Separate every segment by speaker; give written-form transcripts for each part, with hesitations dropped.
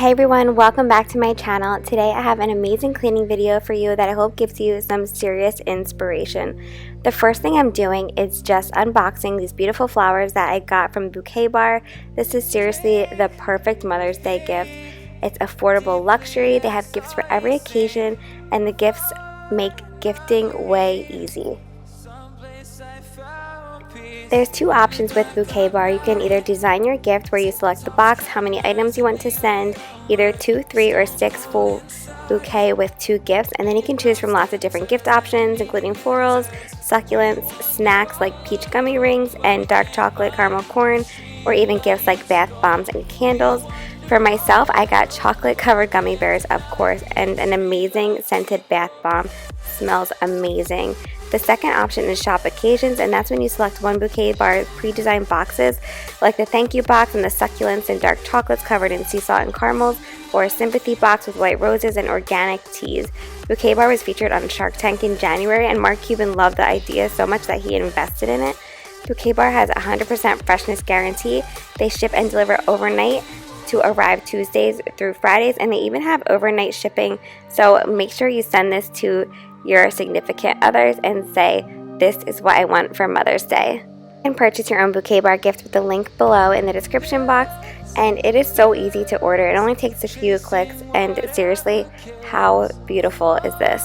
Speaker 1: Hey everyone, welcome back to my channel. Today I have an amazing cleaning video for you that I hope gives you some serious inspiration. The first thing I'm doing is just unboxing these beautiful flowers that I got from Bouquet Bar. This is seriously the perfect Mother's Day gift. It's affordable luxury, they have gifts for every occasion, and the gifts make gifting way easy. There's two options with Bouquet Bar. You can either design your gift where you select the box, how many items you want to send, either 2, 3, or 6 full bouquet with 2 gifts, and then you can choose from lots of different gift options including florals, succulents, snacks like peach gummy rings and dark chocolate caramel corn, or even gifts like bath bombs and candles. For myself, I got chocolate covered gummy bears, of course, and an amazing scented bath bomb. Smells amazing. The second option is shop occasions, and that's when you select one Bouquet Bar pre-designed boxes like the thank you box and the succulents and dark chocolates covered in sea salt and caramels, or a sympathy box with white roses and organic teas. Bouquet Bar was featured on Shark Tank in January, and Mark Cuban loved the idea so much that he invested in it. Bouquet Bar has a 100% freshness guarantee. They ship and deliver overnight to arrive Tuesdays through Fridays, and they even have overnight shipping, so make sure you send this to your significant others and say, this is what I want for Mother's Day. You can purchase your own Bouquet Bar gift with the link below in the description box, and it is so easy to order. It only takes a few clicks, and seriously, how beautiful is this?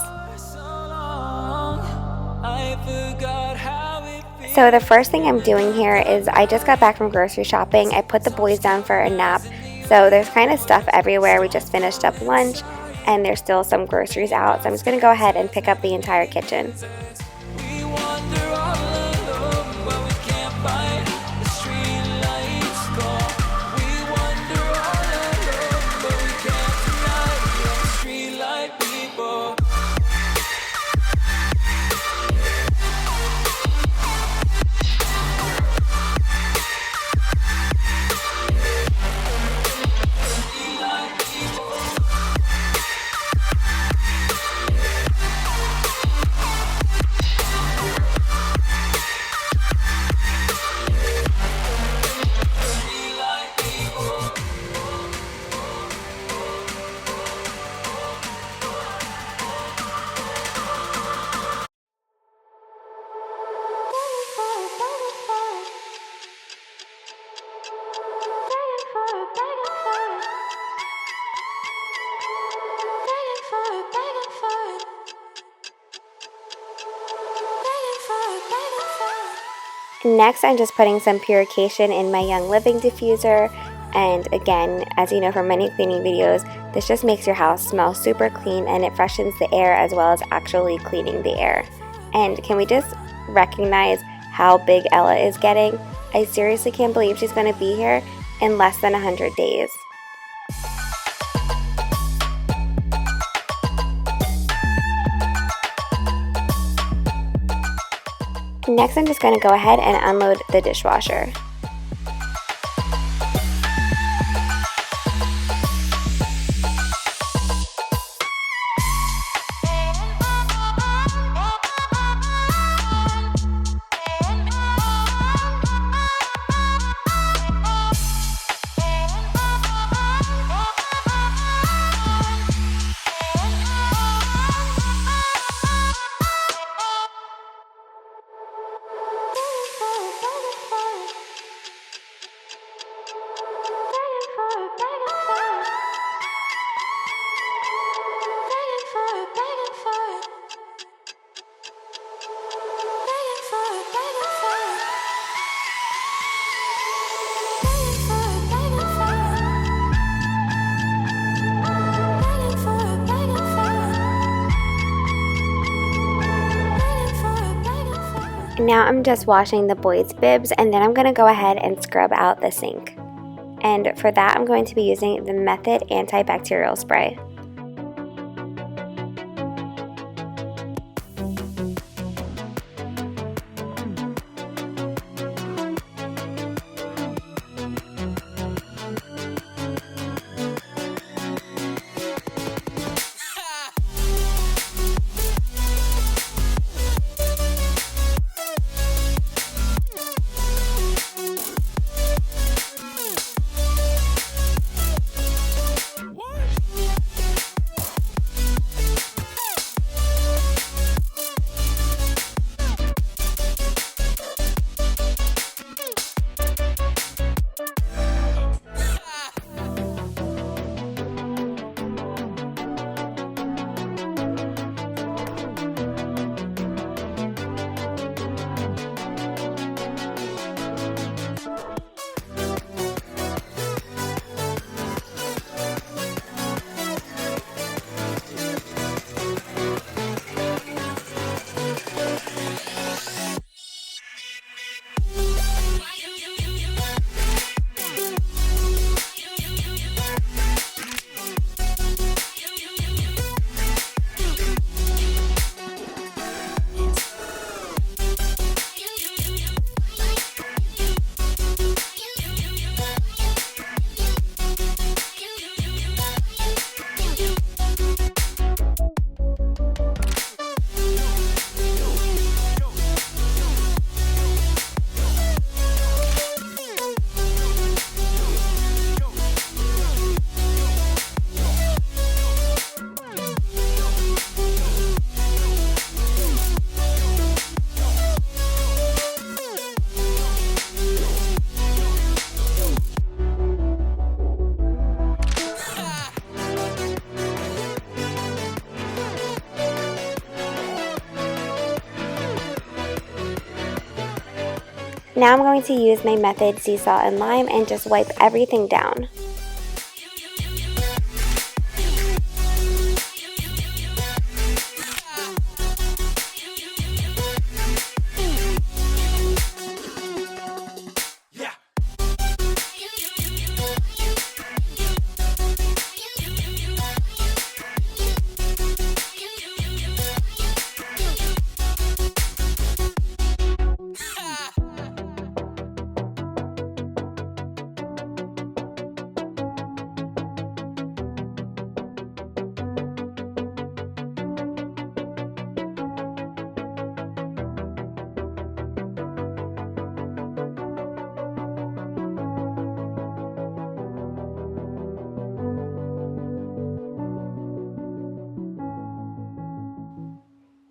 Speaker 1: So the first thing I'm doing here is I just got back from grocery shopping. I put the boys down for a nap, so there's kind of stuff everywhere. We just finished up lunch and there's still some groceries out, so I'm just going to go ahead and pick up the entire kitchen. Next, I'm just putting some purification in my Young Living diffuser, and again, as you know from many cleaning videos, this just makes your house smell super clean and it freshens the air as well as actually cleaning the air. And can we just recognize how big Ella is getting? I seriously can't believe she's going to be here in less than 100 days. Next, I'm just going to go ahead and unload the dishwasher. Now I'm just washing the boys' bibs, and then I'm going to go ahead and scrub out the sink. And for that, I'm going to be using the Method antibacterial spray. Now I'm going to use my method sea salt and lime and just wipe everything down.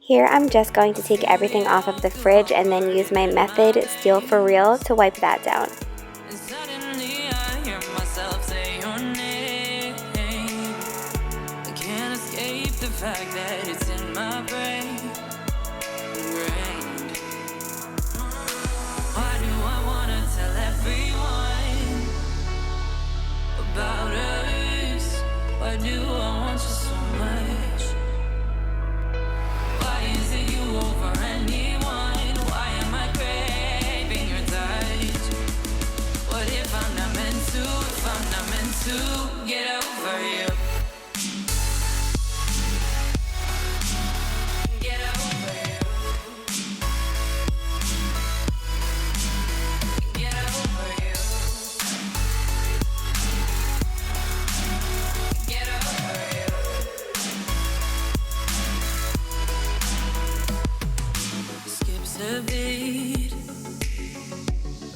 Speaker 1: Here I'm just going to take everything off of the fridge and then use my method Steal for Real to wipe that down.
Speaker 2: And suddenly I hear myself say your name. I can't escape the fact that it's in my brain. Ingrained. Why do I wanna tell everyone about us? Why do I want you so much? Why is it you over anyone? Why am I craving your touch? What if I'm not meant to? If I'm not meant to get over you? Get over you. Get over you. Get over you. Skips a beat.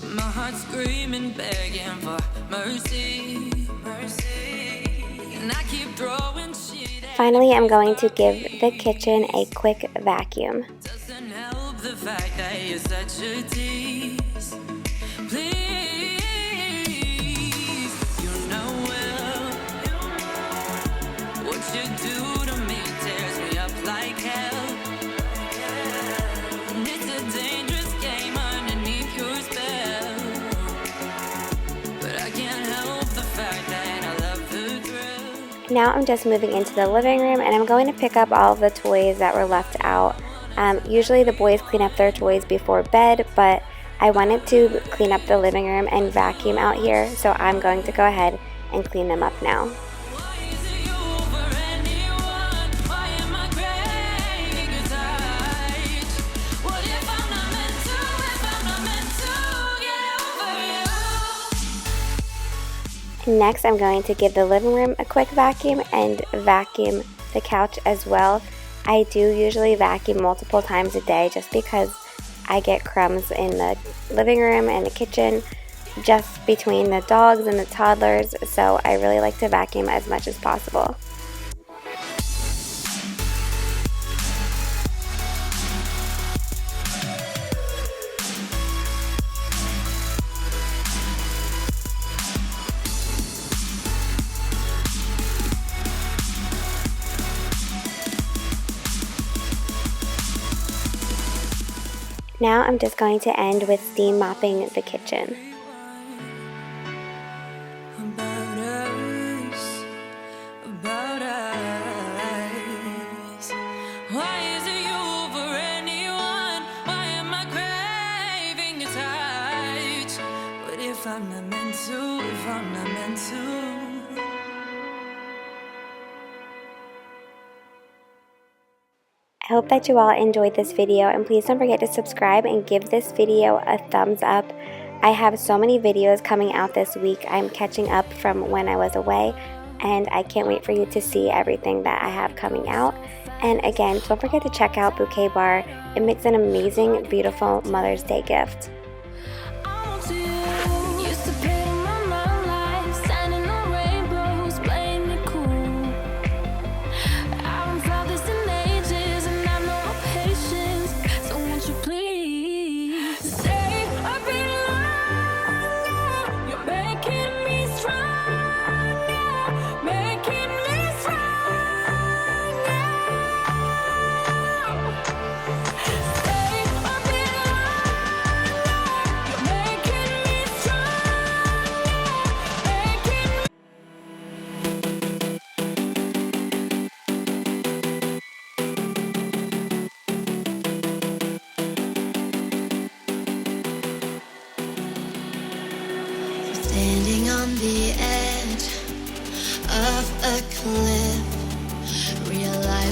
Speaker 2: My heart's screaming, begging for mercy, mercy. And I keep throwing shit at
Speaker 1: Finally, I'm going to give the kitchen a quick vacuum.
Speaker 2: doesn't help the fact that you're such a tease. Please, you know well what you do to me tears me up like hell. And it's a dangerous game underneath your spell. But I can't help the fact that I love the thrill.
Speaker 1: Now I'm just moving into the living room and I'm going to pick up all of the toys that were left out. Usually the boys clean up their toys before bed, but I wanted to clean up the living room and vacuum out here, so I'm going to go ahead and clean them up now.
Speaker 2: Why is it you over anyone? Why am I craving your touch? What if I'm not meant to? If I'm not meant to get over you?
Speaker 1: Next, I'm going to give the living room a quick vacuum and vacuum the couch as well. I do usually vacuum multiple times a day just because I get crumbs in the living room and the kitchen just between the dogs and the toddlers, so I really like to vacuum as much as possible. Now I'm just going to end with steam mopping the kitchen.
Speaker 2: About us, about us. Why is it you over anyone? Why am I craving your touch? What if I'm not meant to? If I'm not meant to?
Speaker 1: I hope that you all enjoyed this video, and please don't forget to subscribe and give this video a thumbs up. I have so many videos coming out this week. I'm catching up from when I was away, and I can't wait for you to see everything that I have coming out. And again, don't forget to check out Bouquet Bar. It makes an amazing, beautiful Mother's Day gift.
Speaker 3: the edge of a cliff.